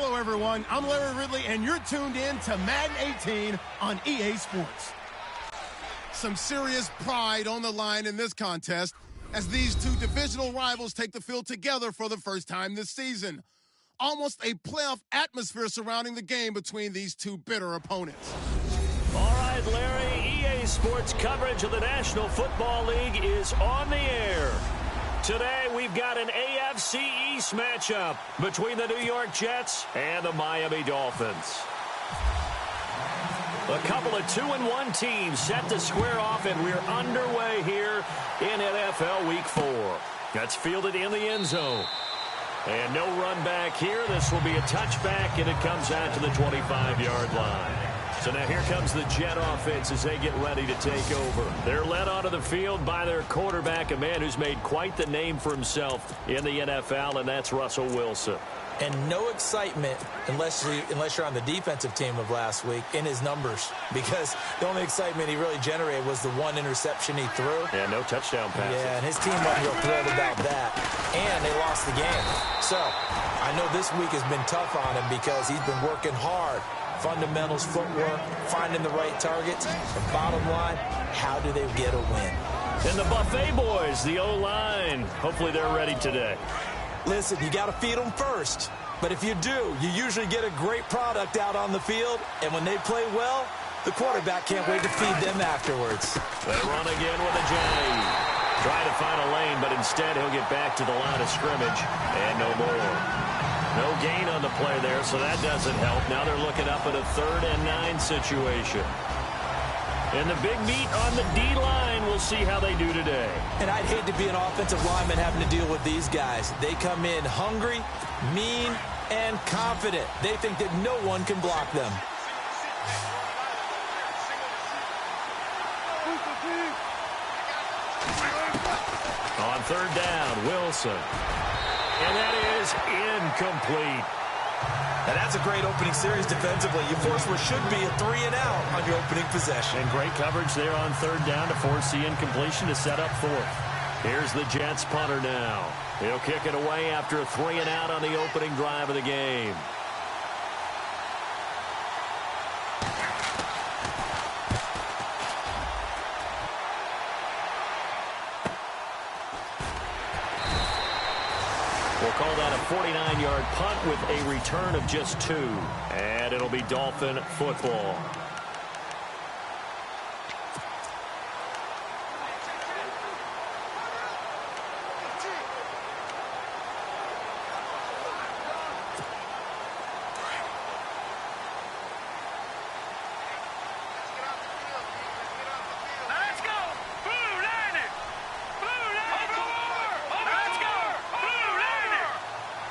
Hello, everyone. I'm Larry Ridley, and you're tuned in to Madden 18 on EA Sports. Some serious pride on the line in this contest as these two divisional rivals take the field together for the first time this season. Almost a playoff atmosphere surrounding the game between these two bitter opponents. All right, Larry, EA Sports coverage of the National Football League is on the air. Today, we've got an AFC East matchup between the New York Jets and the Miami Dolphins. A couple of 2-1 teams set to square off, and we're underway here in NFL Week 4. That's fielded in the end zone. And no run back here. This will be a touchback, and it comes out to the 25-yard line. So now here comes the Jet offense as they get ready to take over. They're led onto the field by their quarterback, a man who's made quite the name for himself in the NFL, and that's Russell Wilson. And no excitement unless you're on the defensive team of last week in his numbers, because the only excitement he really generated was the one interception he threw. Yeah, no touchdown passes. Yeah, and his team wasn't real thrilled about that. And they lost the game. So I know this week has been tough on him because he's been working hard. Fundamentals, footwork, finding the right targets. The bottom line, how do they get a win? And the Buffet boys, the O-line, hopefully they're ready today. Listen, you got to feed them first. But if you do, you usually get a great product out on the field. And when they play well, the quarterback can't wait to feed them afterwards. They run again with a J. Try to find a lane, but instead he'll get back to the line of scrimmage. And no more. No gain on the play there, so that doesn't help. Now they're looking up at a 3rd and 9 situation. And the big meat on the D-line, we'll see how they do today. And I'd hate to be an offensive lineman having to deal with these guys. They come in hungry, mean, and confident. They think that no one can block them. On 3rd down, Wilson. And that is incomplete. And that's a great opening series defensively. You force what should be a 3-and-out on your opening possession. And great coverage there on 3rd down to force the incompletion to set up 4th. Here's the Jets punter now. He'll kick it away after a 3-and-out on the opening drive of the game. We'll call that a 49-yard punt with a return of just 2. And it'll be Dolphin football.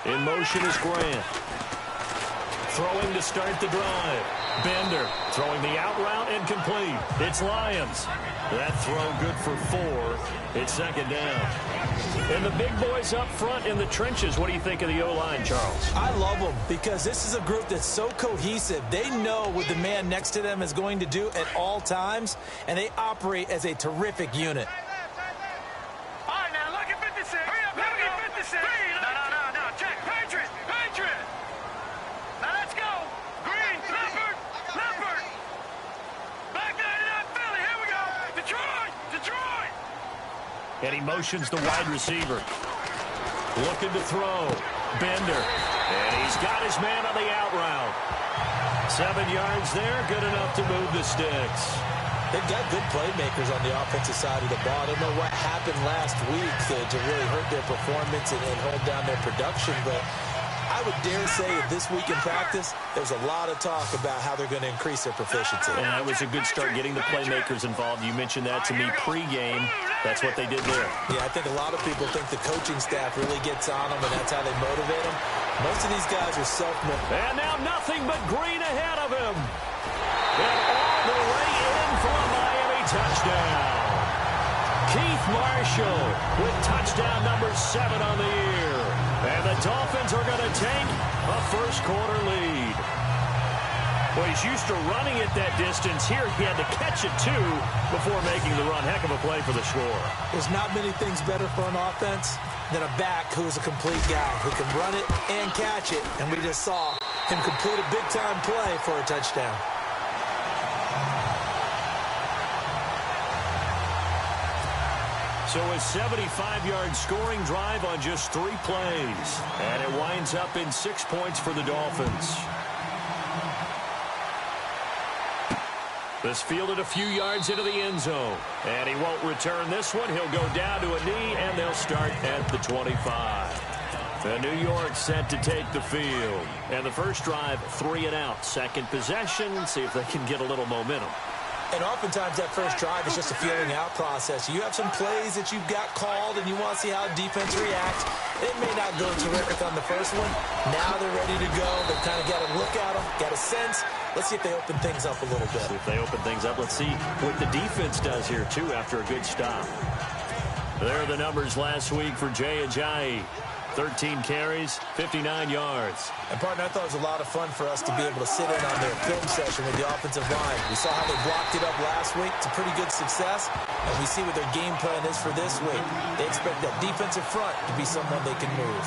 In motion is Grant. Throwing to start the drive. Bender throwing the out route and complete. It's Lyons. That throw good for 4. It's 2nd down. And the big boys up front in the trenches. What do you think of the O-line, Charles? I love them because this is a group that's so cohesive. They know what the man next to them is going to do at all times, and they operate as a terrific unit. All right, now look at 56. Hurry up, look at 56. No, check. Patriot. Now let's go. Green, Leopard. Back 99, Philly. Here we go. Detroit. And he motions the wide receiver. Looking to throw. Bender. And he's got his man on the out route. 7 yards there. Good enough to move the sticks. They've got good playmakers on the offensive side of the ball. I don't know what happened last week to really hurt their performance and hold down their production, but I would dare say that this week in practice, there's a lot of talk about how they're going to increase their proficiency. And that was a good start getting the playmakers involved. You mentioned that to me pregame. That's what they did there. Yeah, I think a lot of people think the coaching staff really gets on them, and that's how they motivate them. Most of these guys are self-motivated. And now nothing but green ahead of him. And all the way in for a Miami touchdown. Keith Marshall with touchdown number 7 on the year. And the Dolphins are going to take a first-quarter lead. Well, he's used to running it that distance. Here he had to catch it, too, before making the run. Heck of a play for the score. There's not many things better for an offense than a back who is a complete guy, who can run it and catch it. And we just saw him complete a big-time play for a touchdown. So a 75-yard scoring drive on just 3 plays. And it winds up in 6 points for the Dolphins. This fielded a few yards into the end zone. And he won't return this one. He'll go down to a knee, and they'll start at the 25. And New York set to take the field. And the first drive, 3 and out. Second possession, see if they can get a little momentum. And oftentimes that first drive is just a feeling out process. You have some plays that you've got called and you want to see how defense reacts. It may not go terrific on the first one. Now they're ready to go. They've kind of got a look at them, got a sense. Let's see if they open things up a little bit. See if they open things up. Let's see what the defense does here, too, after a good stop. There are the numbers last week for Jay Ajayi. 13 carries, 59 yards. And, partner, I thought it was a lot of fun for us to be able to sit in on their film session with the offensive line. We saw how they blocked it up last week. It's a pretty good success. And we see what their game plan is for this week. They expect that defensive front to be someone they can move.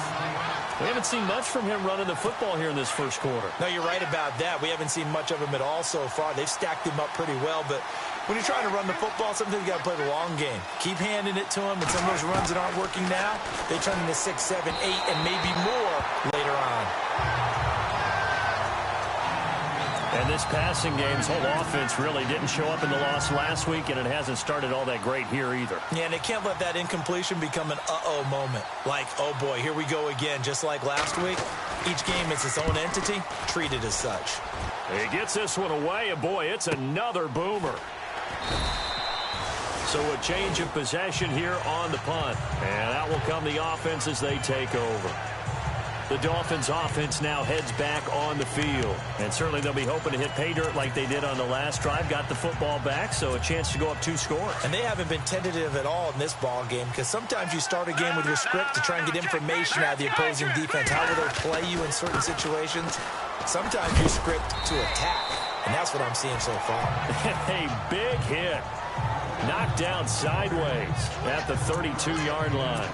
We haven't seen much from him running the football here in this first quarter. No, you're right about that. We haven't seen much of him at all so far. They've stacked him up pretty well, but when you're trying to run the football, sometimes you got to play the long game. Keep handing it to him, and some of those runs that aren't working now, they turn into 6, 7, 8, and maybe more later on. And this passing game's whole offense really didn't show up in the loss last week, and it hasn't started all that great here either. Yeah, and they can't let that incompletion become an uh-oh moment. Like, oh boy, here we go again, just like last week. Each game is its own entity, treated as such. He gets this one away, and boy, it's another boomer. So a change of possession here on the punt. And out will come the offense as they take over. The Dolphins offense now heads back on the field. And certainly they'll be hoping to hit pay dirt like they did on the last drive. Got the football back, so a chance to go up 2 scores. And they haven't been tentative at all in this ball game, because sometimes you start a game with your script to try and get information out of the opposing defense. How will they play you in certain situations? Sometimes you script to attack, and that's what I'm seeing so far. A big hit. Knocked down sideways at the 32-yard line.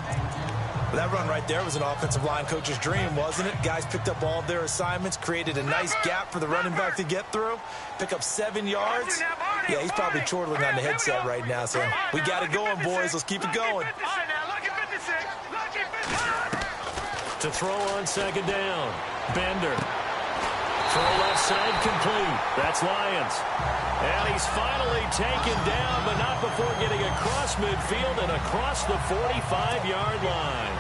Well, that run right there was an offensive line coach's dream, wasn't it? Guys picked up all of their assignments, created a nice gap for the running back to get through, pick up 7 yards. Yeah, he's probably chortling on the headset right now, saying, we got it going, boys. Let's keep it going. To throw on second down. Bender. Throw left side complete. That's Lions. And he's finally taken down, but not before getting across midfield and across the 45-yard line.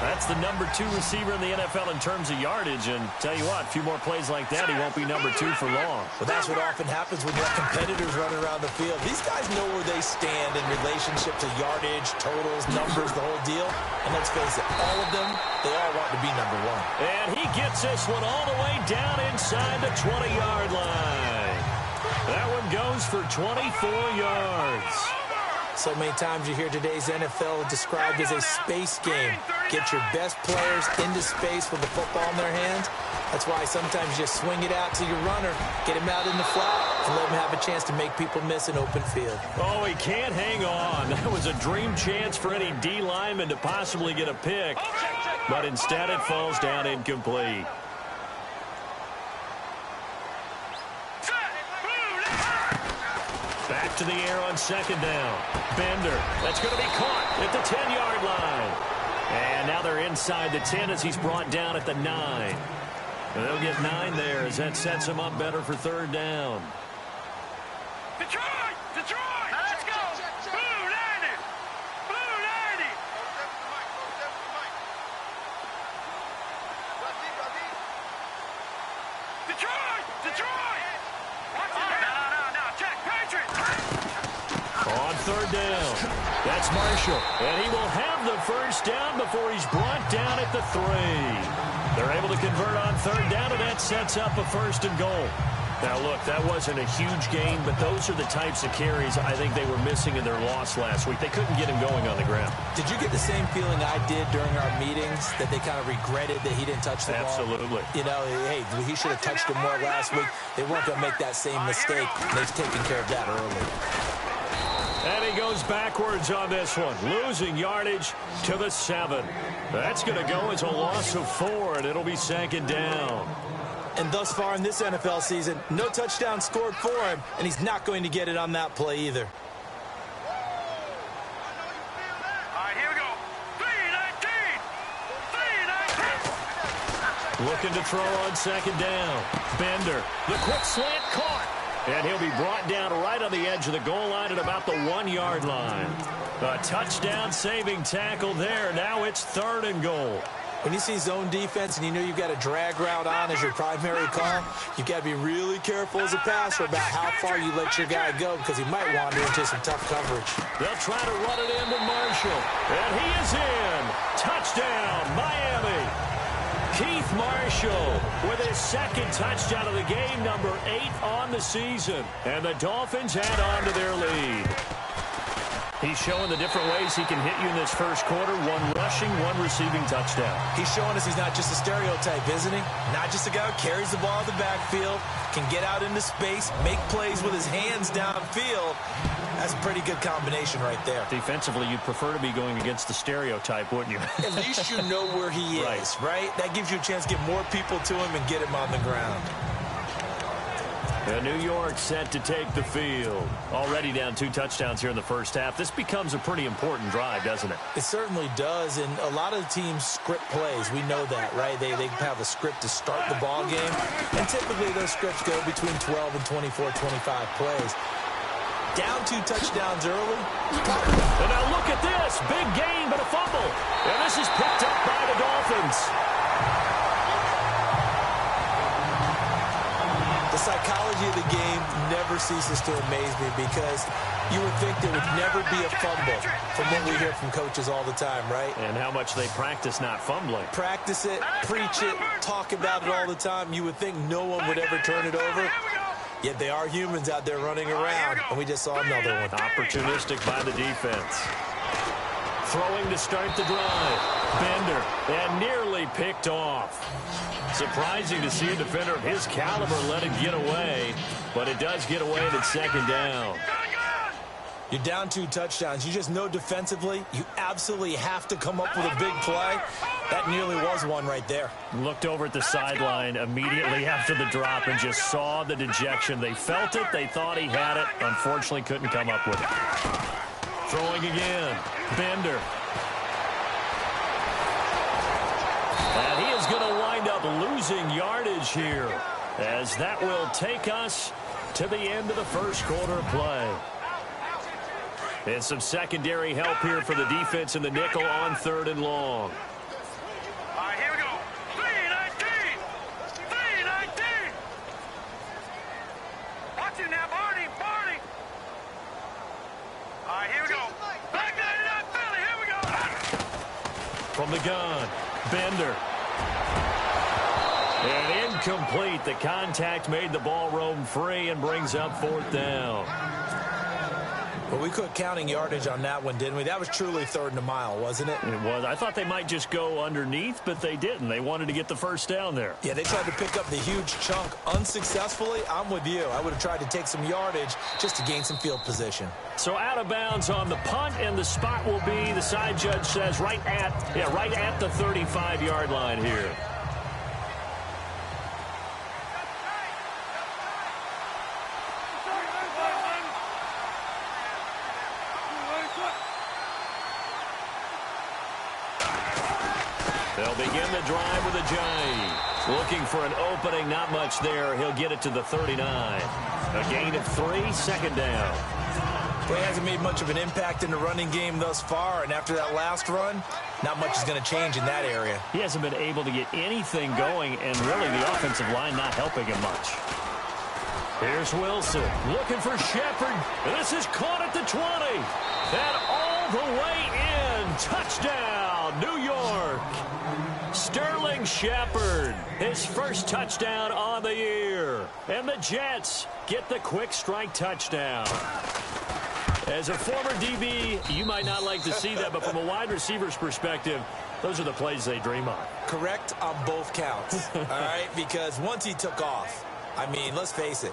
That's the number 2 receiver in the NFL in terms of yardage. And tell you what, a few more plays like that, he won't be number 2 for long. Well, that's what often happens when you have competitors running around the field. These guys know where they stand in relationship to yardage, totals, numbers, the whole deal. And let's face it, all of them, they all want to be number 1. And he gets this one all the way down inside the 20-yard line. That one goes for 24 yards. So many times you hear today's NFL described as a space game. Get your best players into space with the football in their hands. That's why sometimes you just swing it out to your runner, get him out in the flat, and let him have a chance to make people miss an open field. Oh, he can't hang on. That was a dream chance for any D lineman to possibly get a pick. But instead it falls down incomplete. Back to the air on second down. Bender. That's going to be caught at the 10-yard line. And now they're inside the 10 as he's brought down at the 9. And they'll get 9 there as that sets him up better for third down. Detroit! Detroit! Now let's go! Blue 90! Blue 90! Detroit! Detroit! No. Check. Patriot! On third down. That's Marshall. And he will have the first down before he's brought down at the 3. They're able to convert on third down, and that sets up a 1st and goal. Now, look, that wasn't a huge gain, but those are the types of carries I think they were missing in their loss last week. They couldn't get him going on the ground. Did you get the same feeling I did during our meetings, that they kind of regretted that he didn't touch the ball? Absolutely. You know, hey, he should have touched him more last week. They weren't going to make that same mistake. They've taken care of that early. And he goes backwards on this one, losing yardage to the 7. That's going to go as a loss of 4, and it'll be second down. And thus far in this NFL season, no touchdown scored for him, and he's not going to get it on that play either. All right, here we go. 3-19. Looking to throw on second down. Bender, the quick slant caught. And he'll be brought down right on the edge of the goal line at about the 1-yard line. A touchdown-saving tackle there. Now it's 3rd and goal. When you see zone defense and you know you've got a drag route on as your primary call, you've got to be really careful as a passer about how far you let your guy go because he might wander into some tough coverage. They'll try to run it into Marshall. And he is in. Touchdown, Miami. Keith Marshall with his 2nd touchdown of the game, number 8 on the season. And the Dolphins add on to their lead. He's showing the different ways he can hit you in this first quarter. 1 rushing, 1 receiving touchdown. He's showing us he's not just a stereotype, isn't he? Not just a guy who carries the ball in the backfield, can get out into space, make plays with his hands downfield. That's a pretty good combination right there. Defensively, you'd prefer to be going against the stereotype, wouldn't you? At least you know where he is, right? That gives you a chance to get more people to him and get him on the ground. And New York set to take the field. Already down 2 touchdowns here in the first half. This becomes a pretty important drive, doesn't it? It certainly does, and a lot of the teams script plays. We know that, right? They have a script to start the ball game, and typically those scripts go between 12 and 24, 25 plays. Down 2 touchdowns early. And now look at this. Big gain, but a fumble. And this is picked up by the Dolphins. The psychology of the game never ceases to amaze me because you would think there would never be a fumble from what we hear from coaches all the time, right? And how much they practice not fumbling. Practice it, preach it, talk about it all the time. You would think no one would ever turn it over. Yet they are humans out there running around, and we just saw another one. Opportunistic by the defense. Throwing to start the drive. Bender, and nearly picked off. Surprising to see a defender of his caliber let it get away, but it does get away at 2nd down. You're down 2 touchdowns. You just know defensively you absolutely have to come up with a big play. That nearly was one right there. Looked over at the sideline immediately after the drop and just saw the dejection. They felt it. They thought he had it. Unfortunately, couldn't come up with it. Throwing again. Bender. And he is going to wind up losing yardage here, as that will take us to the end of the first quarter play. And some secondary help here for the defense in the nickel on 3rd and long. All right, here we go. 3-19. 3-19. Watch it now, Barney. All right, here we go. Back that Philly. Here we go. From the gun, Bender. And incomplete. The contact made the ball roam free and brings up 4th down. Well, we quit counting yardage on that one, didn't we? That was truly 3rd and a mile, wasn't it? It was. I thought they might just go underneath, but they didn't. They wanted to get the first down there. Yeah, they tried to pick up the huge chunk unsuccessfully. I'm with you. I would have tried to take some yardage just to gain some field position. So out of bounds on the punt, and the spot will be, the side judge says, right at the 35-yard line here. They'll begin the drive with a J. Looking for an opening, not much there. He'll get it to the 39. A gain of 3, 2nd down. Well, he hasn't made much of an impact in the running game thus far, and after that last run, not much is going to change in that area. He hasn't been able to get anything going, and really the offensive line not helping him much. Here's Wilson looking for Shepard. And this is caught at the 20. And all the way in. Touchdown, New York. Sterling Shepard, his first touchdown on the year. And the Jets get the quick strike touchdown. As a former DB, you might not like to see that, but from a wide receiver's perspective, those are the plays they dream of. Correct on both counts, all right? Because once he took off, I mean, let's face it,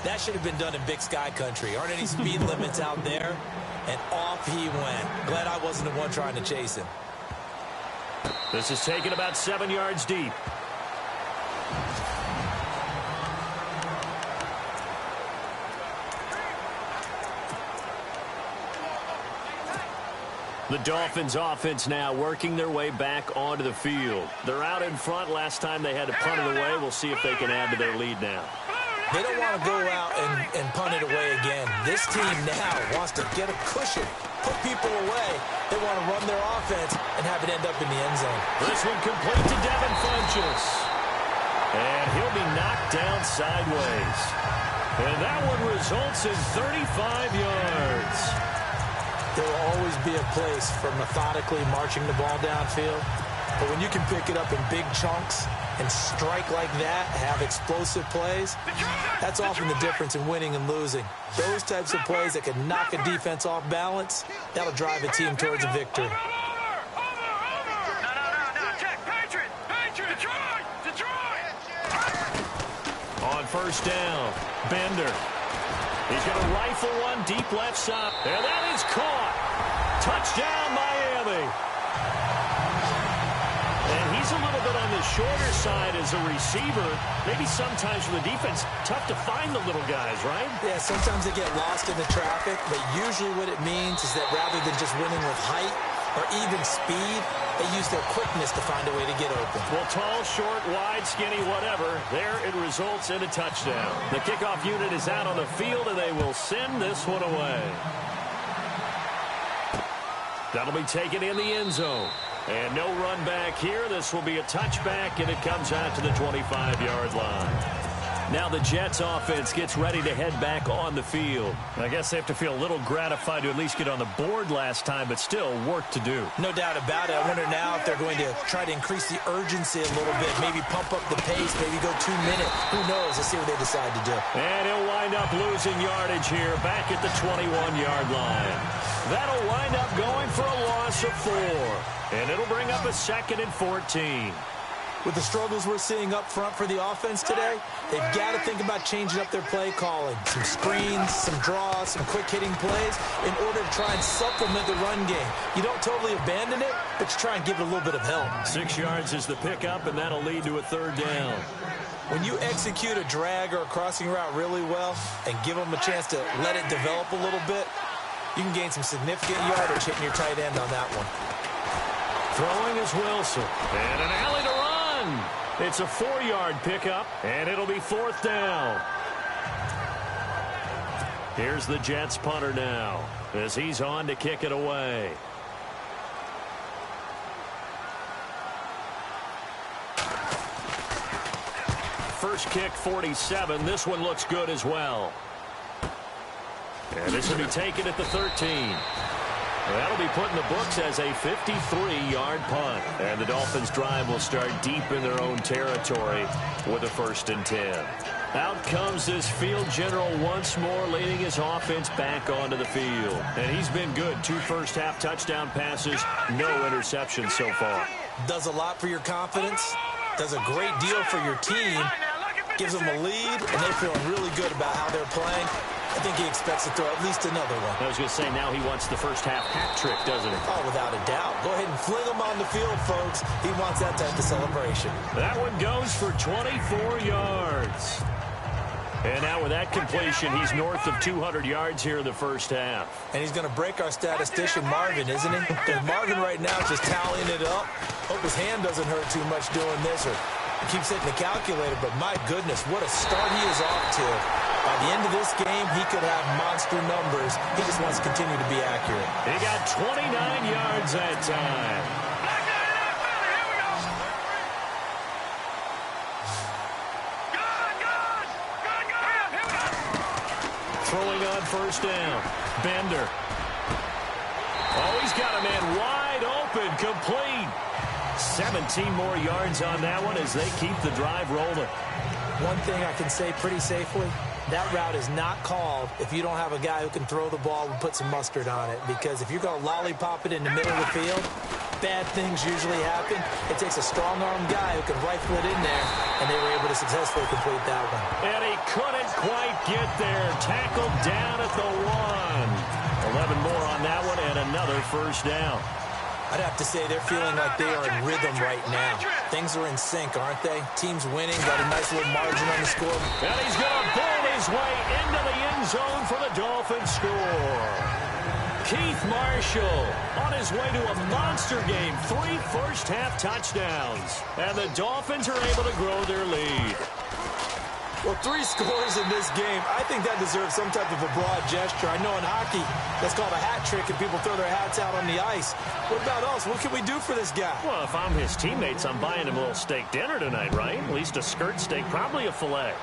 that should have been done in Big Sky country. Aren't any speed limits out there? And off he went. Glad I wasn't the one trying to chase him. This is taken about 7 yards deep. The Dolphins offense now working their way back onto the field. They're out in front. Last time they had to punt it away. We'll see if they can add to their lead now. They don't want to go out and punt it away again. This team now wants to get a cushion, put people away. They want to run their offense and have it end up in the end zone. This one complete to Devin Funchess. And he'll be knocked down sideways. And that one results in 35 yards. There will always be a place for methodically marching the ball downfield. But when you can pick it up in big chunks and strike like that, have explosive plays, that's often the difference in winning and losing. Those types of plays that can knock a defense off balance, that'll drive a team towards a victory. On first down, Bender. He's going to rifle one deep left side. And that is caught. Touchdown, Miami. And he's a little bit on the shorter side as a receiver. Maybe sometimes for the defense, tough to find the little guys, right? Yeah, sometimes they get lost in the traffic, but usually what it means is that rather than just winning with height or even speed, they use their quickness to find a way to get open. Well, tall, short, wide, skinny, whatever, there it results in a touchdown. The kickoff unit is out on the field, and they will send this one away. That'll be taken in the end zone. And no run back here. This will be a touchback, and it comes out to the 25-yard line. Now the Jets offense gets ready to head back on the field. I guess they have to feel a little gratified to at least get on the board last time, but still work to do. No doubt about it. I wonder now if they're going to try to increase the urgency a little bit, maybe pump up the pace, maybe go 2 minutes. Who knows? Let's see what they decide to do. And he'll wind up losing yardage here back at the 21-yard line. That'll wind up going for a loss of 4. And it'll bring up a 2nd and 14. With the struggles we're seeing up front for the offense today, they've got to think about changing up their play calling. Some screens, some draws, some quick-hitting plays in order to try and supplement the run game. You don't totally abandon it, but you try and give it a little bit of help. 6 yards is the pickup, and that'll lead to a 3rd down. When you execute a drag or a crossing route really well and give them a chance to let it develop a little bit, you can gain some significant yardage hitting your tight end on that one. Throwing is Wilson. And an alley to run. It's a 4-yard pickup, and it'll be 4th down. Here's the Jets punter now as he's on to kick it away. First kick, 47. This one looks good as well. And this will be taken at the 13. That'll be put in the books as a 53-yard punt. And the Dolphins' drive will start deep in their own territory with a 1st and 10. Out comes this field general once more, leading his offense back onto the field. And he's been good. 2 first-half touchdown passes, no interceptions so far. Does a lot for your confidence, does a great deal for your team, gives them a lead, and they're feeling really good about how they're playing. I think he expects to throw at least another one. I was going to say, now he wants the first-half hat trick, doesn't he? Oh, without a doubt. Go ahead and fling him on the field, folks. He wants that type of celebration. That one goes for 24 yards. And now with that completion, he's north of 200 yards here in the first half. And he's going to break our statistician, Marvin, isn't he? Because Marvin right now is just tallying it up. Hope his hand doesn't hurt too much doing this, or keeps hitting the calculator. But my goodness, what a start he is off to. By the end of this game, he could have monster numbers. He just wants to continue to be accurate. He got 29 yards that time. Throwing on first down. Bender. Oh, he's got a man wide open, complete. 17 more yards on that one as they keep the drive rolling. One thing I can say pretty safely, that route is not called if you don't have a guy who can throw the ball and put some mustard on it. Because if you're going to lollipop it in the middle of the field, bad things usually happen. It takes a strong-armed guy who can rifle it in there, and they were able to successfully complete that one. And he couldn't quite get there. Tackled down at the 1. 11 more on that one, and another first down. I'd have to say they're feeling like they are in rhythm right now. Things are in sync, aren't they? Team's winning, got a nice little margin on the score. And he's going to bowl his way into the end zone for the Dolphins score. Keith Marshall on his way to a monster game. 3 first-half touchdowns. And the Dolphins are able to grow their lead. Well, 3 scores in this game. I think that deserves some type of a broad gesture. I know in hockey, that's called a hat trick, and people throw their hats out on the ice. What about us? What can we do for this guy? Well, if I'm his teammates, I'm buying him a little steak dinner tonight, right? At least a skirt steak, probably a filet.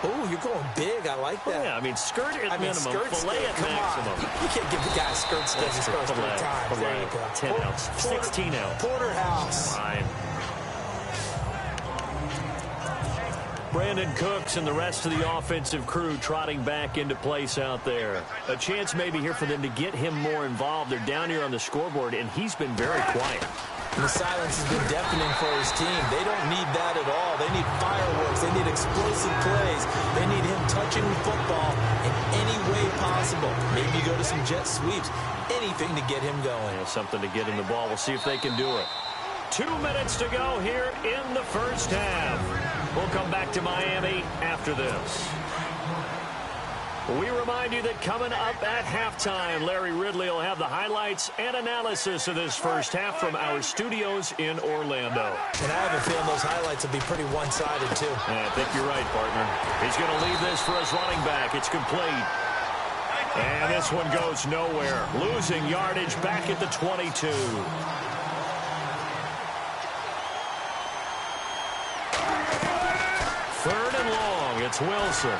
Oh, you're going big. I like that. Well, yeah, I mean, skirt at minimum, filet at maximum. You can't give the guy a skirt steak his first 3 times. There you go. 10 ounce, 16 ounce. Porterhouse. Fine. Brandon Cooks and the rest of the offensive crew trotting back into place out there. A chance maybe here for them to get him more involved. They're down here on the scoreboard, and he's been very quiet. And the silence has been deafening for his team. They don't need that at all. They need fireworks. They need explosive plays. They need him touching the football in any way possible. Maybe you go to some jet sweeps. Anything to get him going. Yeah, something to get him the ball. We'll see if they can do it. 2 minutes to go here in the first half. We'll come back to Miami after this. We remind you that coming up at halftime, Larry Ridley will have the highlights and analysis of this first half from our studios in Orlando. And I have a feeling those highlights will be pretty one-sided, too. Yeah, I think you're right, partner. He's going to leave this for his running back. It's complete. And this one goes nowhere. Losing yardage back at the 22. Third and long. It's Wilson.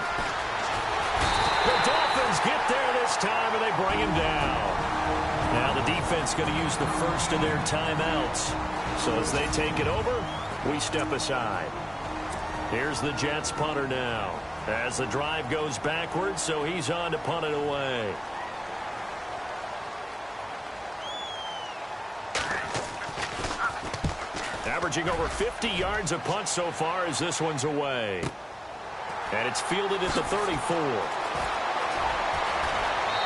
The Dolphins get there this time, and they bring him down. Now the defense going to use the first of their timeouts. So as they take it over, we step aside. Here's the Jets punter now. As the drive goes backwards, so he's on to punt it away. Averaging over 50 yards a punt so far as this one's away. And it's fielded at the 34.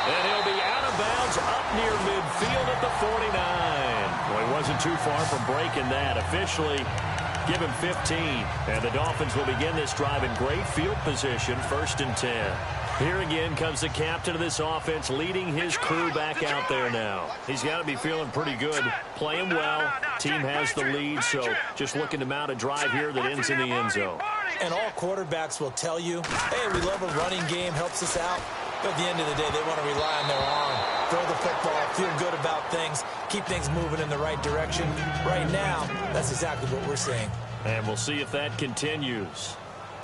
And he'll be out of bounds up near midfield at the 49. Well, he wasn't too far from breaking that. Officially, give him 15. And the Dolphins will begin this drive in great field position, 1st and 10. Here again comes the captain of this offense leading his crew back out there now. He's got to be feeling pretty good, playing well. Team has the lead, so just looking to mount a drive here that ends in the end zone. And all quarterbacks will tell you, hey, we love a running game, helps us out. But at the end of the day, they want to rely on their arm. Throw the football, feel good about things, keep things moving in the right direction. Right now, that's exactly what we're seeing. And we'll see if that continues.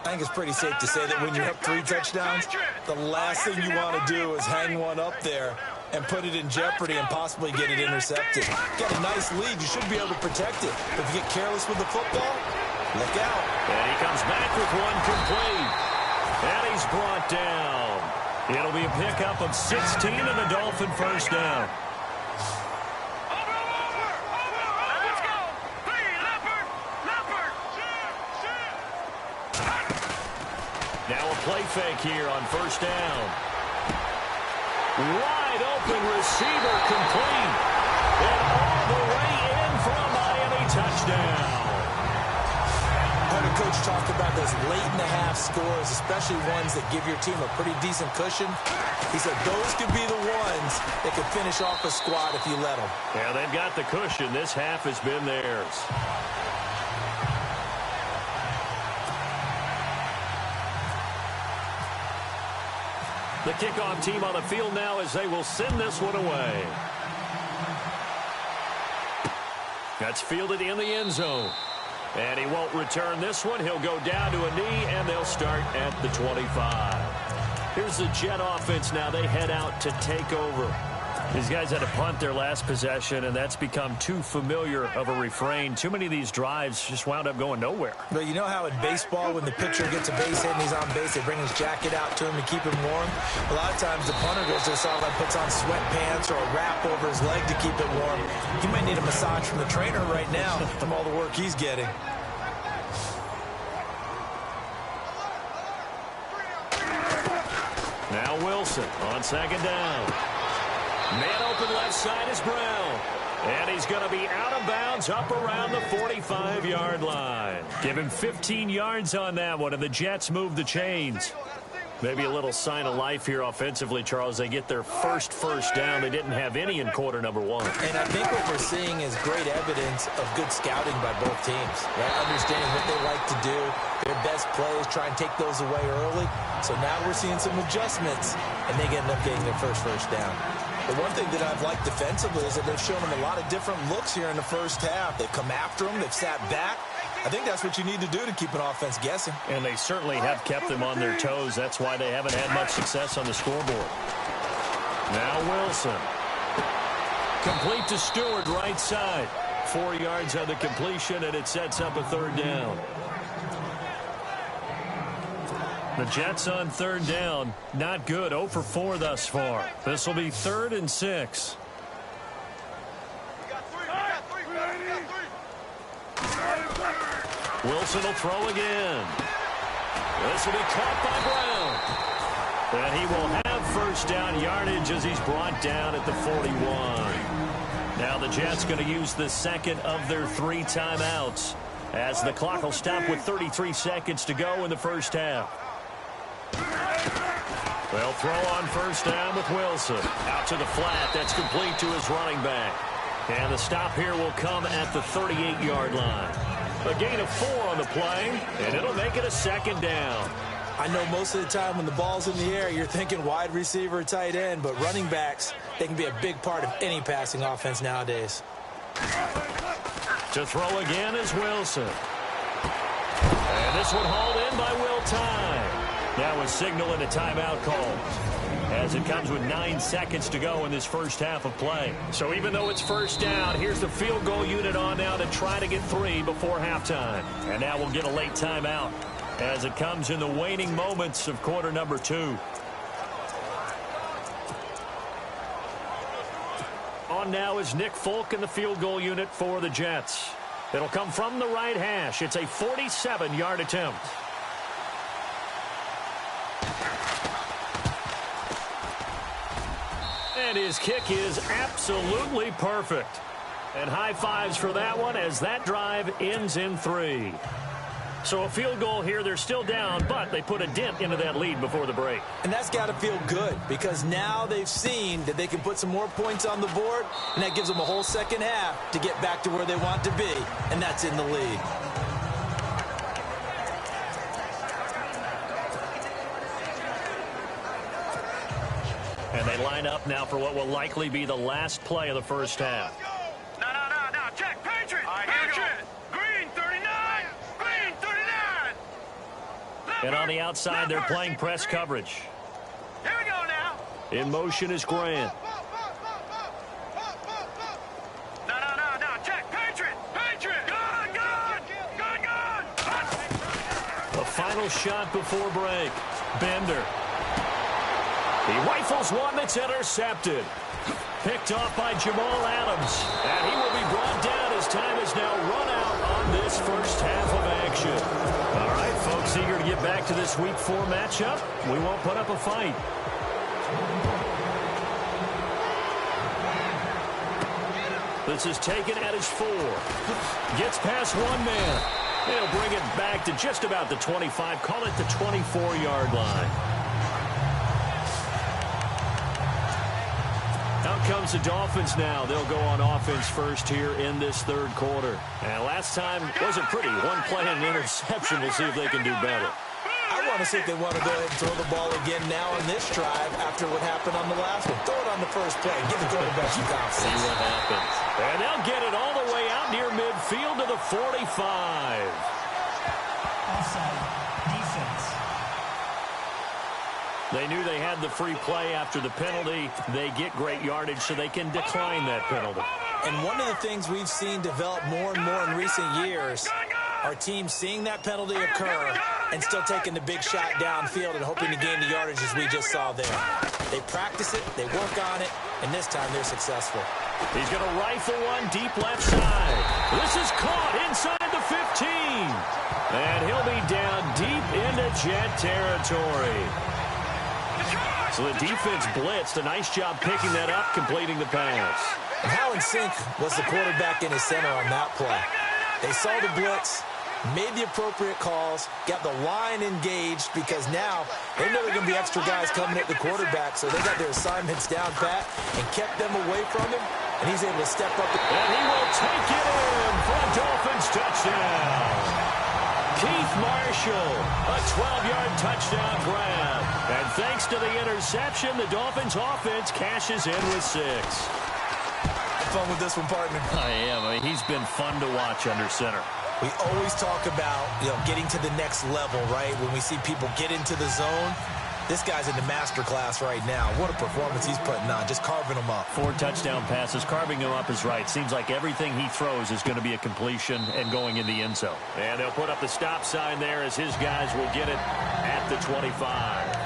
I think it's pretty safe to say that when you're up 3 touchdowns, the last thing you want to do is hang one up there and put it in jeopardy and possibly get it intercepted. Got a nice lead. You should be able to protect it. But if you get careless with the football, look out. And he comes back with one complete. And he's brought down. It'll be a pickup of 16 and a Dolphin first down. Now a play fake here on first down. Wide open receiver complete. And all the way in for a Miami touchdown. Heard a coach talk about those late-in-the-half scores, especially ones that give your team a pretty decent cushion. He said those could be the ones that could finish off a squad if you let them. Yeah, they've got the cushion. This half has been theirs. The kickoff team on the field now as they will send this one away. That's fielded in the end zone. And he won't return this one. He'll go down to a knee, and they'll start at the 25. Here's the Jet offense now. They head out to take over. These guys had to punt their last possession, and that's become too familiar of a refrain. Too many of these drives just wound up going nowhere. But you know how in baseball, when the pitcher gets a base hit and he's on base, they bring his jacket out to him to keep him warm? A lot of times the punter goes to the sideline, puts on sweatpants or a wrap over his leg to keep it warm. He might need a massage from the trainer right now from all the work he's getting. Now Wilson on second down. Man open left side is Brown. And he's going to be out of bounds up around the 45-yard line. Give him 15 yards on that one, and the Jets move the chains. Maybe a little sign of life here offensively, Charles. They get their first down. They didn't have any in quarter number one. And I think what we're seeing is great evidence of good scouting by both teams, right? Understanding what they like to do, their best plays, try and take those away early. So now we're seeing some adjustments, and they end up getting their first down. The one thing that I've liked defensively is that they've shown them a lot of different looks here in the first half. They've come after them. They've sat back. I think that's what you need to do to keep an offense guessing. And they certainly have kept them on their toes. That's why they haven't had much success on the scoreboard. Now Wilson. Complete to Stewart, right side. 4 yards on the completion, and it sets up a third down. The Jets on third down. Not good. 0 for 4 thus far. This will be 3rd and 6. Wilson will throw again. This will be caught by Brown. And he will have first down yardage as he's brought down at the 41. Now the Jets going to use the second of their 3 timeouts as the clock will stop with 33 seconds to go in the first half. They'll throw on first down with Wilson. Out to the flat. That's complete to his running back. And the stop here will come at the 38-yard line. A gain of 4 on the play, and it'll make it a 2nd down. I know most of the time when the ball's in the air, you're thinking wide receiver, tight end, but running backs, they can be a big part of any passing offense nowadays. To throw again is Wilson. And this one hauled in by Will Tye. Now a signal and a timeout called, as it comes with 9 seconds to go in this first half of play. So even though it's first down, here's the field goal unit on now to try to get 3 before halftime. And now we'll get a late timeout as it comes in the waning moments of quarter number 2. On now is Nick Folk in the field goal unit for the Jets. It'll come from the right hash. It's a 47-yard attempt. And his kick is absolutely perfect. And high fives for that one as that drive ends in 3. So a field goal here. They're still down, but they put a dent into that lead before the break. And that's got to feel good because now they've seen that they can put some more points on the board, and that gives them a whole second half to get back to where they want to be, and that's in the lead. And they line up now for what will likely be the last play of the first half. No. Check. Patriot. Patriot. Green 39. Green 39. And on the outside, they're playing press coverage. Here we go now. In motion is Grant. No. Check. Patriot. Good. The final shot before break. Bender. He rifles one that's intercepted. Picked off by Jamal Adams. And he will be brought down as time is now run out on this first half of action. All right, folks, eager to get back to this Week 4 matchup. We won't put up a fight. This is taken at his 4. Gets past one man. He'll bring it back to just about the 25. Call it the 24-yard line. Out comes the Dolphins now. They'll go on offense first here in this third quarter. And last time wasn't pretty. One play and an interception. We'll see if they can do better. I want to see if they want to go ahead and throw the ball again now on this drive after what happened on the last one. Throw it on the first play. Give the quarterback some confidence. See what happens. And they'll get it all the way out near midfield to the 45. Offside. Defense. They knew they had the free play after the penalty. They get great yardage, so they can decline that penalty. And one of the things we've seen develop more and more in recent years are teams seeing that penalty occur and still taking the big shot downfield and hoping to gain the yardage as we just saw there. They practice it, they work on it, and this time they're successful. He's going to rifle one deep left side. This is caught inside the 15. And he'll be down deep into Jet territory. So the defense blitzed. A nice job picking that up, completing the pass. And how in sync was the quarterback and his center on that play? They saw the blitz, made the appropriate calls, got the line engaged, because now they know there are going to be extra guys coming at the quarterback, so they got their assignments down pat and kept them away from him, and he's able to step up. And he will take it in for a Dolphins touchdown. Keith Marshall, a 12-yard touchdown grab. And thanks to the interception, the Dolphins offense cashes in with 6. Fun with this one, partner. I am. I mean, he's been fun to watch under center. We always talk about, getting to the next level, right? When we see people get into the zone, this guy's in the master class right now. What a performance he's putting on, just carving them up. 4 touchdown passes. Carving them up is right. Seems like everything he throws is going to be a completion and going in the end zone. And they'll put up the stop sign there as his guys will get it at the 25.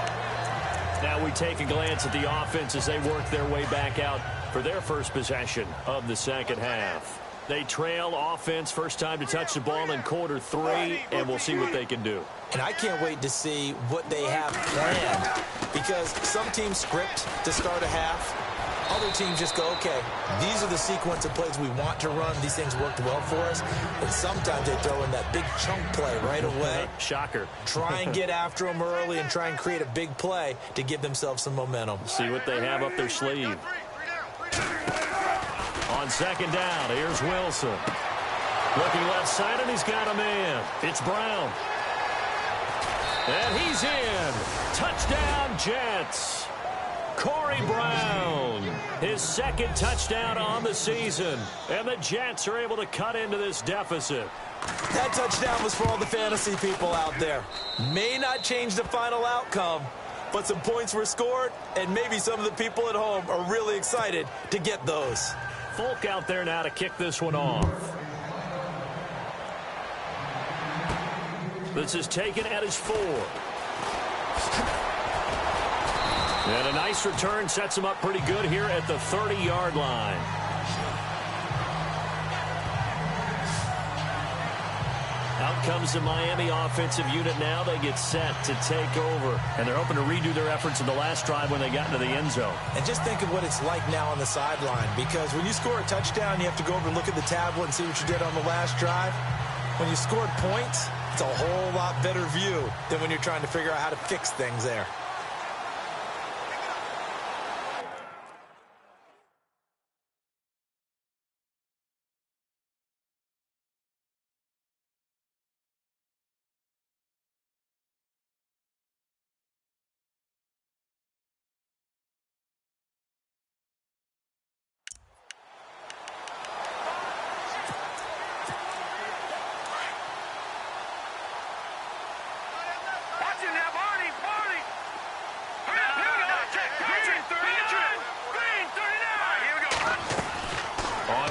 Now we take a glance at the offense as they work their way back out for their first possession of the second half. They trail offense, first time to touch the ball in quarter 3, and we'll see what they can do. And I can't wait to see what they have planned, because some teams script to start a half. Other teams just go, okay, these are the sequence of plays we want to run. These things worked well for us. And sometimes they throw in that big chunk play right away. Shocker. Try and get after them early and try and create a big play to give themselves some momentum. See what they have up their sleeve. On second down, here's Wilson. Looking left side, and he's got a man. It's Brown. And he's in. Touchdown, Jets. Corey Brown, his second touchdown on the season. And the Jets are able to cut into this deficit. That touchdown was for all the fantasy people out there. May not change the final outcome, but some points were scored, and maybe some of the people at home are really excited to get those. Folk out there now to kick this one off. This is taken at his 4. And a nice return sets him up pretty good here at the 30-yard line. Out comes the Miami offensive unit now. They get set to take over. And they're hoping to redo their efforts in the last drive when they got into the end zone. And just think of what it's like now on the sideline, because when you score a touchdown, you have to go over and look at the tablet and see what you did on the last drive. When you scored points, it's a whole lot better view than when you're trying to figure out how to fix things there.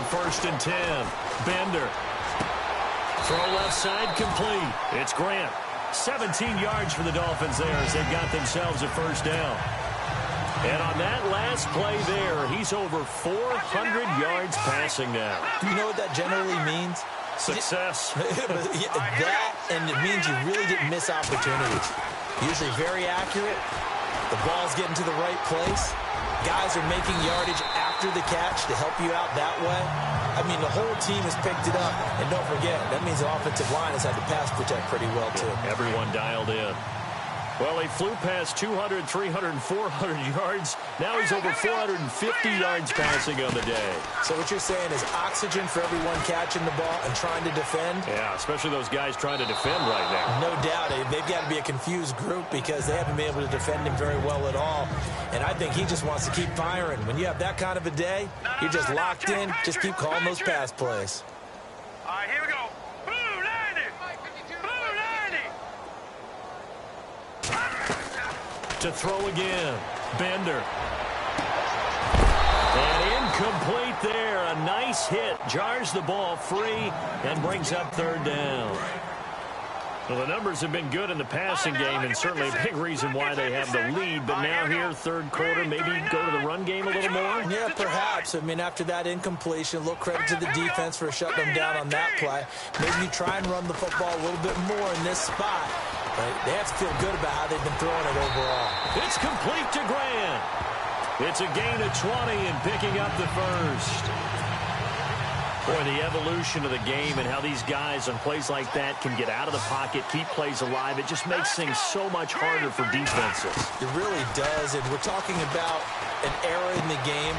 First and 10. Bender. Throw left side complete. It's Grant. 17 yards for the Dolphins there as they got themselves a first down. And on that last play there, he's over 400 yards passing now. Do you know what that generally means? Success. That, and it means you really didn't miss opportunities. Usually very accurate. The ball's getting to the right place. Guys are making yardage after the catch to help you out that way. I mean, the whole team has picked it up. And don't forget, that means the offensive line has had to pass protect pretty well, too. Everyone dialed in. Well, he flew past 200, 300, and 400 yards. Now he's over 450 yards passing on the day. So what you're saying is oxygen for everyone catching the ball and trying to defend? Yeah, especially those guys trying to defend right now. No doubt. They've got to be a confused group because they haven't been able to defend him very well at all. And I think he just wants to keep firing. When you have that kind of a day, you're just locked in. Just keep calling those pass plays. All right, here we go. Blue 90. Blue 90. To throw again. Bender. And incomplete there. A nice hit. Jars the ball free and brings up third down. Well, the numbers have been good in the passing game and certainly a big reason why they have the lead. But now here, third quarter, maybe go to the run game a little more? Yeah, perhaps. I mean, after that incompletion, a little credit to the defense for shutting them down on that play. Maybe you try and run the football a little bit more in this spot. But they have to feel good about how they've been throwing it overall. It's complete to Grant. It's a gain of 20 and picking up the first. Boy, the evolution of the game and how these guys on plays like that can get out of the pocket, keep plays alive, it just makes things so much harder for defenses. It really does, and we're talking about an era in the game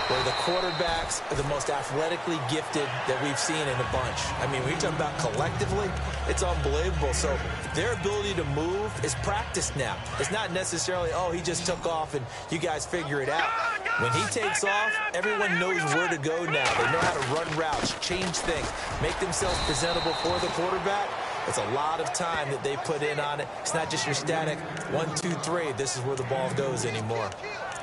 where the quarterbacks are the most athletically gifted that we've seen in a bunch. I mean, when you talk about collectively, it's unbelievable. So their ability to move is practiced now. It's not necessarily, oh, he just took off and you guys figure it out. When he takes off, everyone knows where to go now. They know how to run routes, change things, make themselves presentable for the quarterback. It's a lot of time that they put in on it. It's not just your static 1, 2, 3. This is where the ball goes anymore.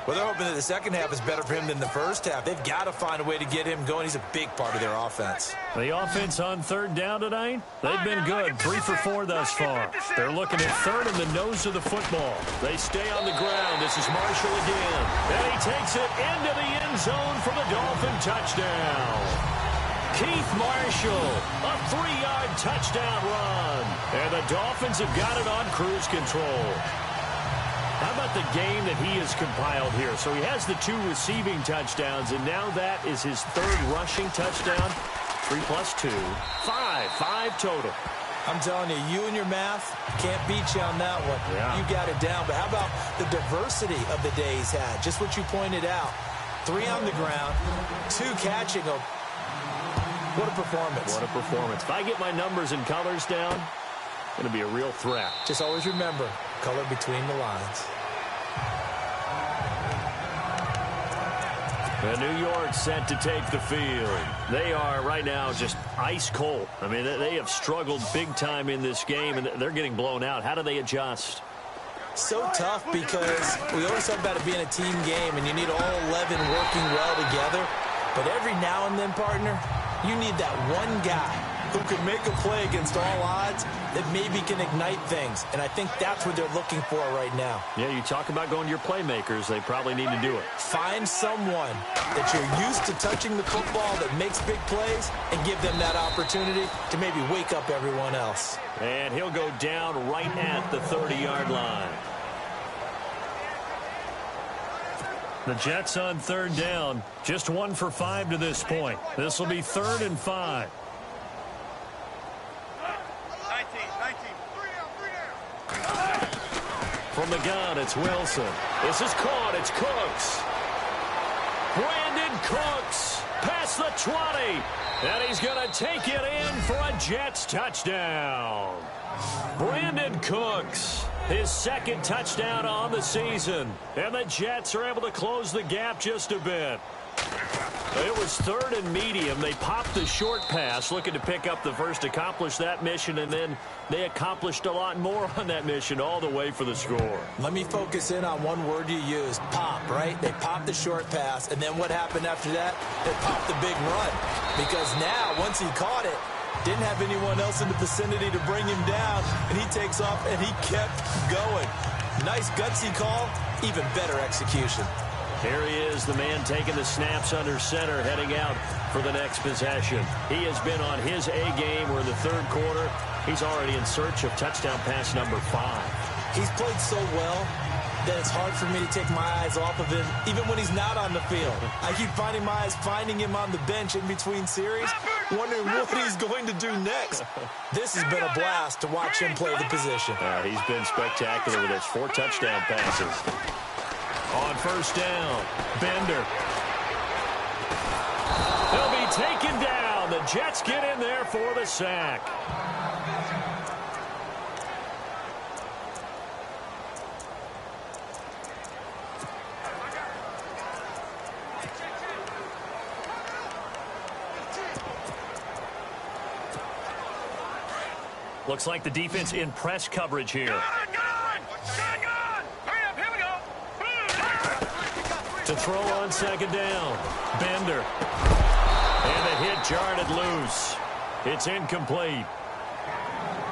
Well, they're hoping that the second half is better for him than the first half. They've got to find a way to get him going. He's a big part of their offense. The offense on third down tonight, they've been good. 3 for 4 thus far. They're looking at third in the nose of the football. They stay on the ground. This is Marshall again. And he takes it into the end zone for the Dolphin touchdown. Keith Marshall, a 3-yard touchdown run. And the Dolphins have got it on cruise control. How about the game that he has compiled here? So he has the 2 receiving touchdowns, and now that is his 3rd rushing touchdown. 3 plus 2, 5 total. I'm telling you, you and your math can't beat you on that one. Yeah. You got it down. But how about the diversity of the day he's had? Just what you pointed out. 3 on the ground, 2 catching. What a performance. What a performance. If I get my numbers and colors down, it's going to be a real threat. Just always remember, color between the lines. And New York set to take the field. They are right now just ice cold. I mean, they have struggled big time in this game, and they're getting blown out. How do they adjust? So tough because we always talk about it being a team game, and you need all 11 working well together. But every now and then, partner, you need that one guy who can make a play against all odds that maybe can ignite things. And I think that's what they're looking for right now. Yeah, you talk about going to your playmakers. They probably need to do it. Find someone that you're used to touching the football that makes big plays and give them that opportunity to maybe wake up everyone else. And he'll go down right at the 30-yard line. The Jets on third down. Just 1 for 5 to this point. This will be 3rd and 5. From the gun, it's Wilson. This is caught. It's Cooks. Brandon Cooks past the 20. And he's going to take it in for a Jets touchdown. Brandon Cooks, his 2nd touchdown on the season. And the Jets are able to close the gap just a bit. It was 3rd and medium. They popped the short pass, looking to pick up the first, accomplish that mission, and then they accomplished a lot more on that mission all the way for the score. Let me focus in on one word you used, pop, right? They popped the short pass, and then what happened after that? They popped the big run. Because now, once he caught it, didn't have anyone else in the vicinity to bring him down, and he takes off, and he kept going. Nice gutsy call, even better execution. Here he is, the man taking the snaps under center, heading out for the next possession. He has been on his A game. We're in the 3rd quarter. He's already in search of touchdown pass number 5. He's played so well that it's hard for me to take my eyes off of him, even when he's not on the field. I keep finding my eyes finding him on the bench in between series, wondering what he's going to do next. This has been a blast to watch him play the position. He's been spectacular with his 4 touchdown passes. On first down, Bender. They'll be taken down. The Jets get in there for the sack. Looks like the defense in press coverage here. To throw on 2nd down. Bender. And the hit jarred it loose. It's incomplete.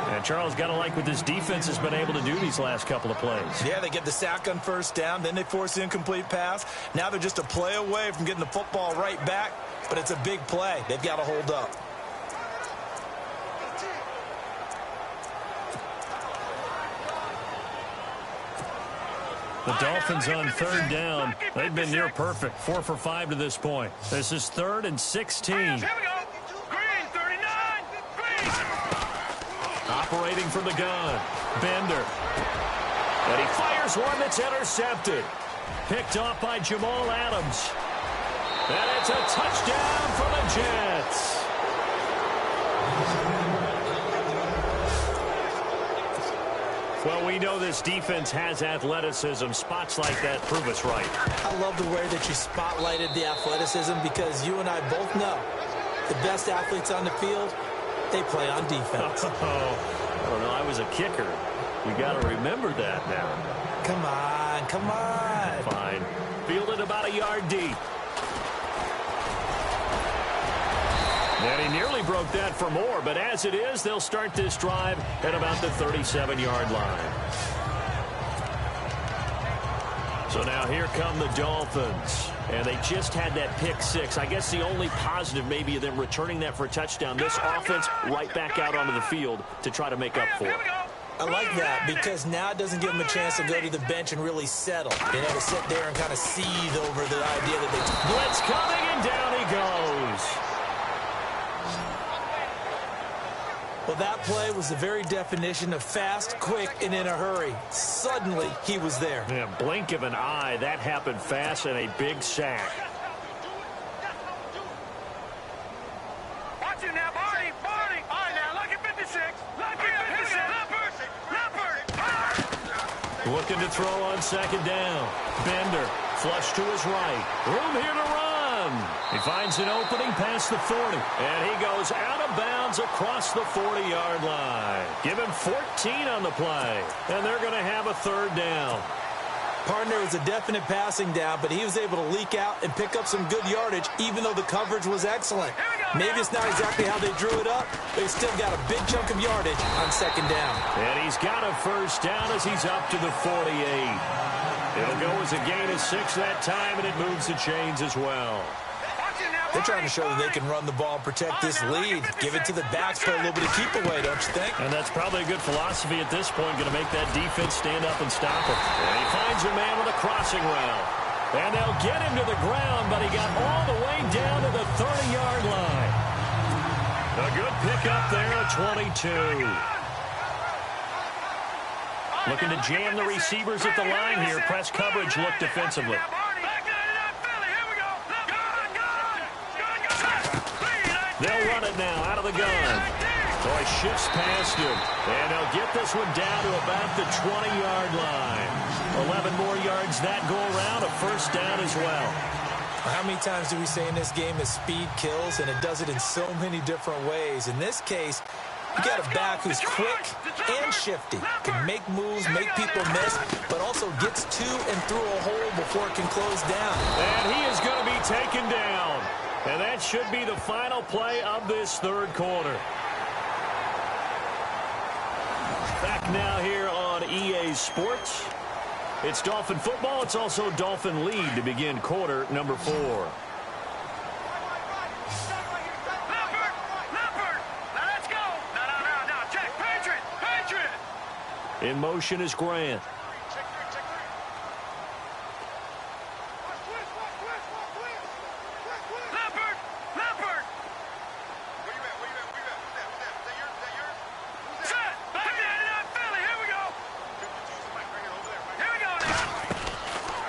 And Charles, got to like what this defense has been able to do these last couple of plays. Yeah, they get the sack on first down, then they force the incomplete pass. Now they're just a play away from getting the football right back, but it's a big play. They've got to hold up. The Dolphins on third down. They've been near perfect. 4 for 5 to this point. This is 3rd and 16. Here we go. Operating from the gun. Bender. And he fires one that's intercepted. Picked off by Jamal Adams. And it's a touchdown for the Jets. Well, we know this defense has athleticism. Spots like that prove us right. I love the way that you spotlighted the athleticism because you and I both know the best athletes on the field, they play on defense. I don't know. I was a kicker. You got to remember that now. Come on, come on. Fine. Fielded about a yard deep. And he nearly broke that for more, but as it is, they'll start this drive at about the 37-yard line. So now here come the Dolphins. And they just had that pick six. I guess the only positive maybe of them returning that for a touchdown. This offense right back out onto the field to try to make up for it. I like that because now it doesn't give them a chance to go to the bench and really settle. They have to sit there and kind of seethe over the idea that they... Blitz coming, and down he goes. Well, that play was the very definition of fast, quick, and in a hurry. Suddenly, he was there. Yeah, blink of an eye. That happened fast and a big sack. Watch it now, Barney. All right, now, look at 56. Look at 56. Leopard. Looking to throw on second down. Bender, flush to his right. Room here to run. He finds an opening past the 40. And he goes out of bounds across the 40-yard line. Give him 14 on the play. And they're going to have a third down. Partner was a definite passing down, but he was able to leak out and pick up some good yardage, even though the coverage was excellent. Maybe it's not exactly how they drew it up, but he's still got a big chunk of yardage on second down. And he's got a first down as he's up to the 48. It'll go as a gain of 6 that time, and it moves the chains as well. They're trying to show that they can run the ball and protect this lead. Give it to the backs, play a little bit of keep away, don't you think? And that's probably a good philosophy at this point, going to make that defense stand up and stop him. And he finds a man with a crossing route. And they'll get him to the ground, but he got all the way down to the 30-yard line. A good pickup there at 22. Looking to jam the receivers at the line here. Press coverage look defensively. They'll run it now out of the gun. So he shifts past him. And they'll get this one down to about the 20-yard line. 11 more yards that go around. A first down as well. How many times do we say in this game that speed kills, and it does it in so many different ways? In this case, you got a back who's quick and shifty, can make moves, make people miss, but also gets to and through a hole before it can close down. And he is going to be taken down. And that should be the final play of this third quarter. Back now here on EA Sports. It's Dolphin football. It's also Dolphin lead to begin quarter number 4. Leopard. Now let's go. No. Check. Patriot. In motion is Grant.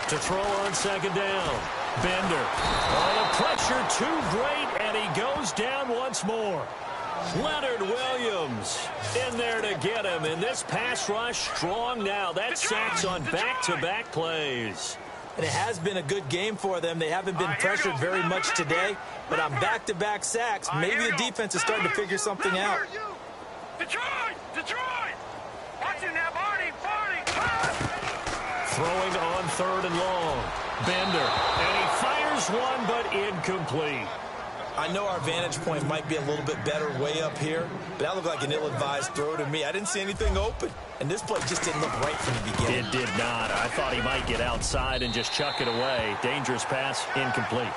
To throw on second down. Bender. Oh, the pressure too great, and he goes down once more. Leonard Williams in there to get him, and this pass rush strong now. That sacks on back-to-back plays. And it has been a good game for them. They haven't been pressured very much today, but on back-to-back sacks, maybe the defense is starting to figure something out. Detroit! Watch it now, Barney! Throwing on third and long. Bender. And he fires one, but incomplete. I know our vantage point might be a little bit better way up here, but that looked like an ill-advised throw to me. I didn't see anything open, and this play just didn't look right from the beginning. It did not. I thought he might get outside and just chuck it away. Dangerous pass, incomplete.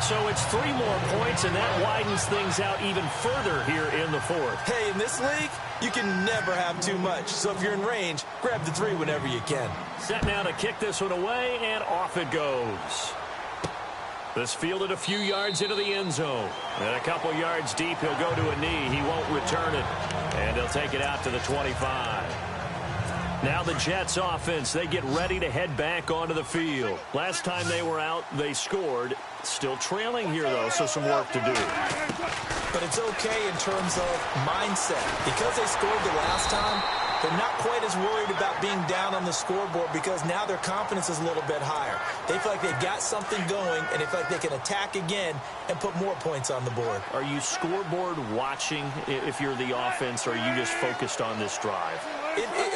So it's 3 more points, and that widens things out even further here in the fourth. Hey, in this league, you can never have too much. So if you're in range, grab the 3 whenever you can. Set now to kick this one away, and off it goes. This fielded a few yards into the end zone. And a couple yards deep, he'll go to a knee. He won't return it. And they'll take it out to the 25. Now the Jets offense, they get ready to head back onto the field. Last time they were out, they scored. Still trailing here, though, so some work to do. But it's okay in terms of mindset. Because they scored the last time, they're not quite as worried about being down on the scoreboard because now their confidence is a little bit higher. They feel like they've got something going, and they feel like they can attack again and put more points on the board. Are you scoreboard watching if you're the offense, or are you just focused on this drive?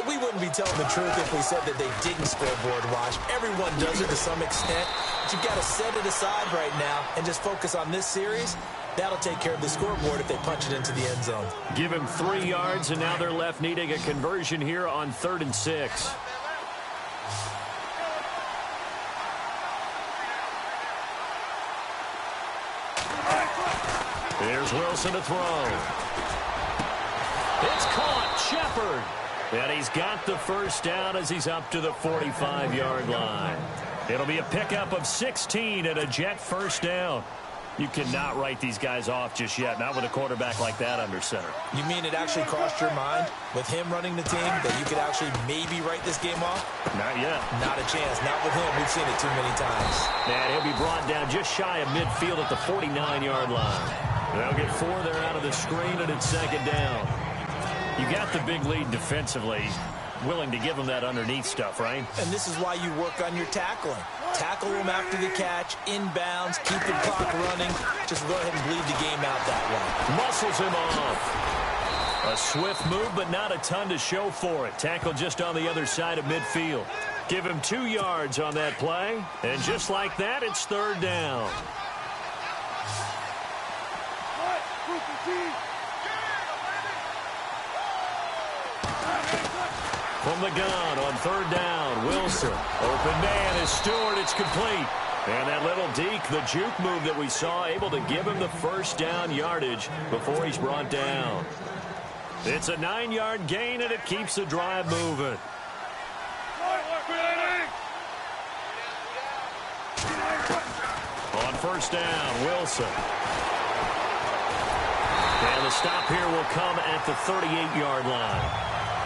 We wouldn't be telling the truth if we said that they didn't scoreboard watch. Everyone does it to some extent. But you've got to set it aside right now and just focus on this series. That'll take care of the scoreboard if they punch it into the end zone. Give him 3 yards, and now they're left needing a conversion here on 3rd and 6. Here's Wilson to throw. It's caught. Shepard. And he's got the first down as he's up to the 45-yard line. It'll be a pickup of 16 and a Jet first down. You cannot write these guys off just yet, not with a quarterback like that under center. You mean it actually crossed your mind with him running the team that you could actually maybe write this game off? Not yet. Not a chance. Not with him. We've seen it too many times. And he'll be brought down just shy of midfield at the 49-yard line. They'll get 4 there out of the screen, and it's 2nd down. You got the big lead defensively. Willing to give them that underneath stuff, right? And this is why you work on your tackling. Tackle them after the catch, inbounds, keep the clock running. Just go ahead and bleed the game out that way. Muscles him off. A swift move, but not a ton to show for it. Tackle just on the other side of midfield. Give him 2 yards on that play. And just like that, it's 3rd down. From the gun on 3rd down, Wilson. Open man is Stewart. It's complete. And that little deke, the juke move that we saw, able to give him the first down yardage before he's brought down. It's a 9-yard gain, and it keeps the drive moving. On 1st down, Wilson. And the stop here will come at the 38-yard line.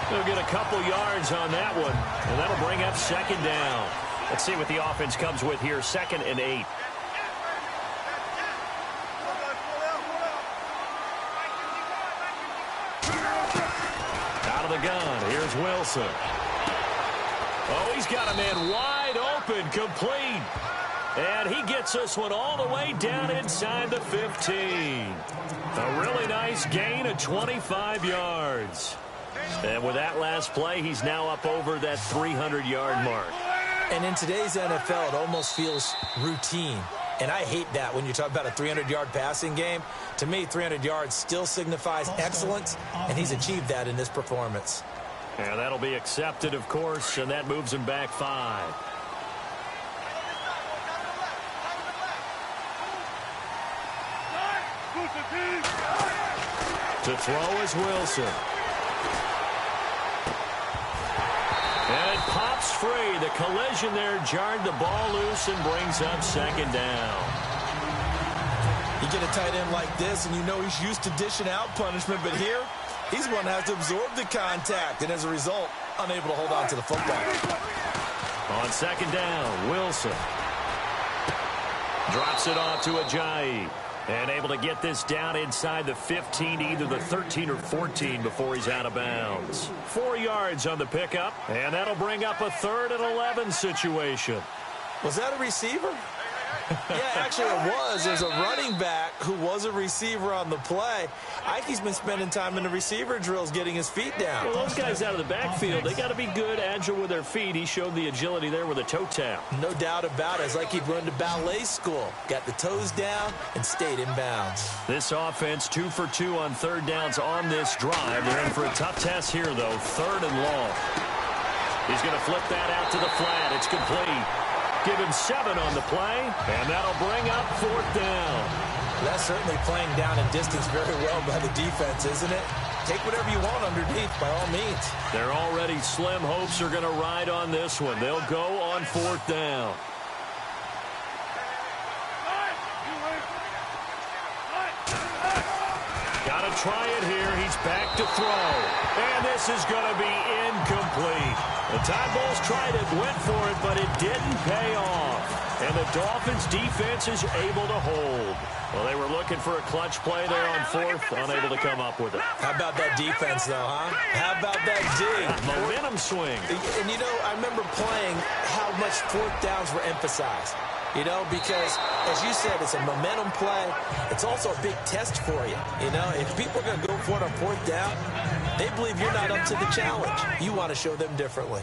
They'll get a couple yards on that one, and that'll bring up 2nd down. Let's see what the offense comes with here, 2nd and 8. Out of the gun, here's Wilson. Oh, he's got a man wide open, complete. And he gets this one all the way down inside the 15. A really nice gain of 25 yards. And with that last play, he's now up over that 300-yard mark. And in today's NFL, it almost feels routine. And I hate that when you talk about a 300-yard passing game. To me, 300 yards still signifies excellence, and he's achieved that in this performance. And that'll be accepted, of course, and that moves him back 5. To throw is Wilson. And it pops free. The collision there jarred the ball loose and brings up 2nd down. You get a tight end like this, and you know he's used to dishing out punishment, but here, he's one that has to absorb the contact, and as a result, unable to hold on to the football. On 2nd down, Wilson. Drops it off to Ajayi. And able to get this down inside the 15, either the 13 or 14 before he's out of bounds. 4 yards on the pickup, and that'll bring up a 3rd and 11 situation. Was that a receiver? Yeah, actually it was. There's a running back who was a receiver on the play. Ike's been spending time in the receiver drills getting his feet down. Well, those guys out of the backfield, they got to be good, agile with their feet. He showed the agility there with a toe tap. No doubt about it. It's like he'd run to ballet school. Got the toes down and stayed in bounds. This offense 2 for 2 on 3rd downs on this drive. They're in for a tough test here, though. 3rd and long. He's going to flip that out to the flat. It's complete. Give him 7 on the play, and that'll bring up 4th down. That's certainly playing down in distance very well by the defense, isn't it? Take whatever you want underneath, by all means. Their already slim hopes are going to ride on this one. They'll go on 4th down. to try it here. He's back to throw. And this is going to be incomplete. The Tide Bulls tried it, went for it, but it didn't pay off. And the Dolphins defense is able to hold. Well, they were looking for a clutch play there on fourth, unable to come up with it. How about that defense, though, huh? How about that dig? Momentum swing. And, you know, I remember playing how much fourth downs were emphasized. You know, because, as you said, it's a momentum play. It's also a big test for you. You know, if people are going to go for it on fourth down, they believe you're not up to the challenge. You want to show them differently.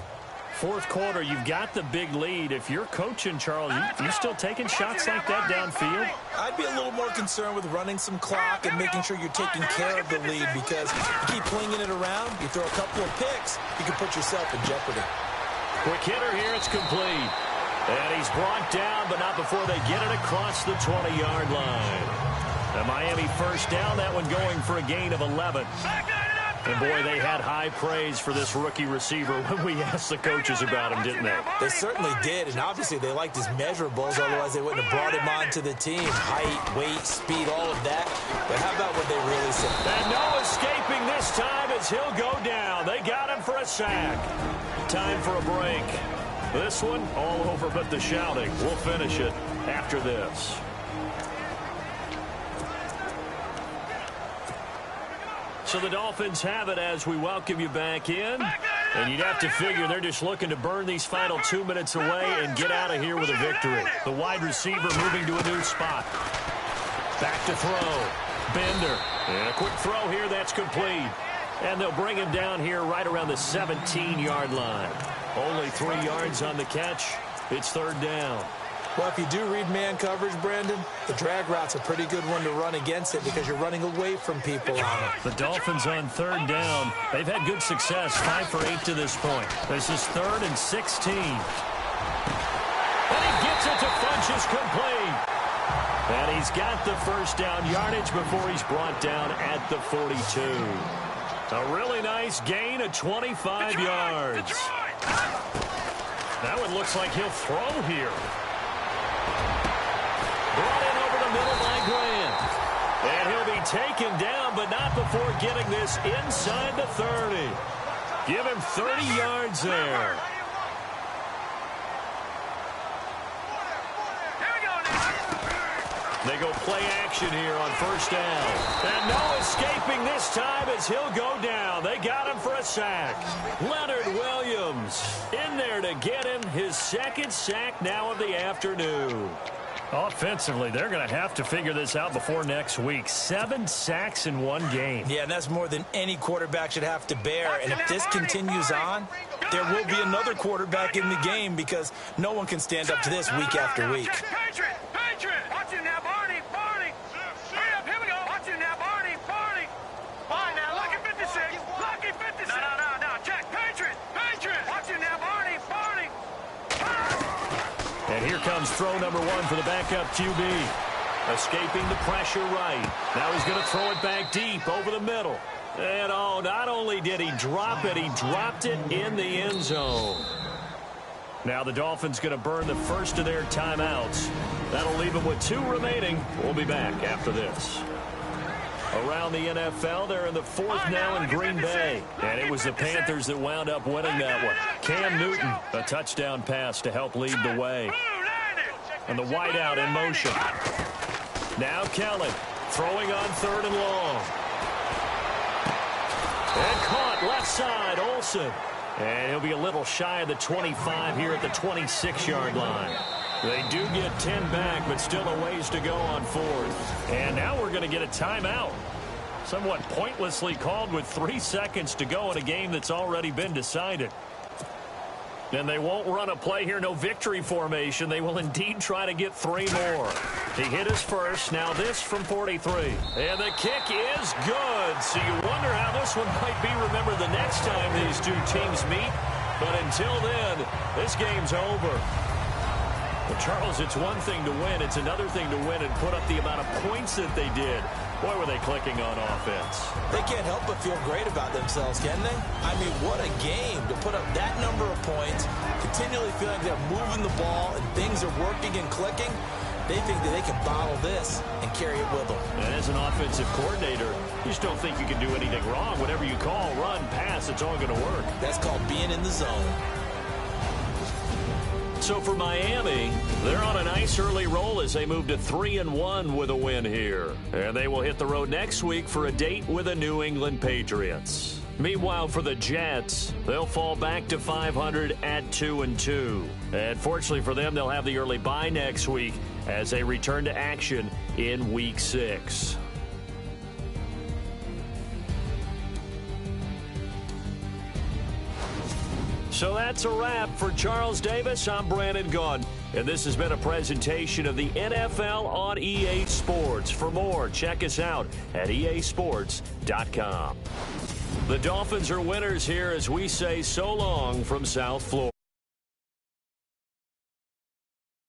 Fourth quarter, you've got the big lead. If you're coaching, Charles, you still taking shots like that downfield? I'd be a little more concerned with running some clock and making sure you're taking care of the lead, because you keep flinging it around, you throw a couple of picks, you can put yourself in jeopardy. Quick hitter here, it's complete. And he's brought down, but not before they get it across the 20-yard line. The Miami first down, that one going for a gain of 11. And, boy, they had high praise for this rookie receiver when we asked the coaches about him, didn't they? They certainly did, and obviously they liked his measurables, otherwise they wouldn't have brought him onto the team. Height, weight, speed, all of that. But how about what they really said? And no escaping this time as he'll go down. They got him for a sack. Time for a break. This one, all over but the shouting. We'll finish it after this. So the Dolphins have it as we welcome you back in. And you'd have to figure they're just looking to burn these final 2 minutes away and get out of here with a victory. The wide receiver moving to a new spot. Back to throw. Bender. And a quick throw here, that's complete. And they'll bring him down here right around the 17-yard line. Only 3 yards on the catch. It's third down. Well, if you do read man coverage, Brandon, the drag route's a pretty good one to run against it because you're running away from people on it. The Dolphins on third down. They've had good success, 5 for 8 to this point. This is 3rd and 16. And he gets it to Funchess complete. And he's got the first down yardage before he's brought down at the 42. A really nice gain of 25 yards. That one looks like he'll throw here. Brought in over the middle by Grant. And he'll be taken down, but not before getting this inside the 30. Give him 30 yards there. They go play action here on first down. And no escaping this time as he'll go down. They got him for a sack. Leonard Williams in there to get him his second sack now of the afternoon. Offensively, they're going to have to figure this out before next week. 7 sacks in one game. Yeah, and that's more than any quarterback should have to bear. And if this continues on, there will be another quarterback in the game because no one can stand up to this week after week. Watch it now, Barney. Hurry up, here we go. Watch it now, Barney. All right, now, lucky 56. Lucky 56. No. Check. Patriot. Watch it now, Barney. And here comes throw number 1 for the backup QB. Escaping the pressure right. Now he's going to throw it back deep over the middle. And, oh, not only did he drop it, he dropped it in the end zone. Now the Dolphins going to burn the first of their timeouts. That'll leave them with 2 remaining. We'll be back after this. Around the NFL, they're in the 4th now in Green Bay. And it was the Panthers that wound up winning that one. Cam Newton, a touchdown pass to help lead the way. And the wideout in motion. Now Kellen throwing on 3rd and long. And caught left side, Olsen. And he'll be a little shy of the 25 here at the 26-yard line. They do get 10 back, but still a ways to go on 4th. And now we're going to get a timeout. Somewhat pointlessly called with 3 seconds to go in a game that's already been decided. And they won't run a play here, no victory formation. They will indeed try to get 3 more. He hit his first, now this from 43. And the kick is good. So you wonder how this one might be remembered the next time these 2 teams meet. But until then, this game's over. Well, Charles, it's one thing to win. It's another thing to win and put up the amount of points that they did. Boy, were they clicking on offense. They can't help but feel great about themselves, can they? I mean, what a game to put up that number of points, continually feeling like they're moving the ball and things are working and clicking. They think that they can bottle this and carry it with them. And as an offensive coordinator, you just don't think you can do anything wrong. Whatever you call, run, pass, it's all going to work. That's called being in the zone. So for Miami, they're on a nice early roll as they move to 3-1 with a win here. And they will hit the road next week for a date with the New England Patriots. Meanwhile, for the Jets, they'll fall back to 500 at 2-2. And fortunately for them, they'll have the early bye next week as they return to action in Week 6. So that's a wrap. For Charles Davis, I'm Brandon Gaudin, and this has been a presentation of the NFL on EA Sports. For more, check us out at easports.com. The Dolphins are winners here as we say so long from South Florida.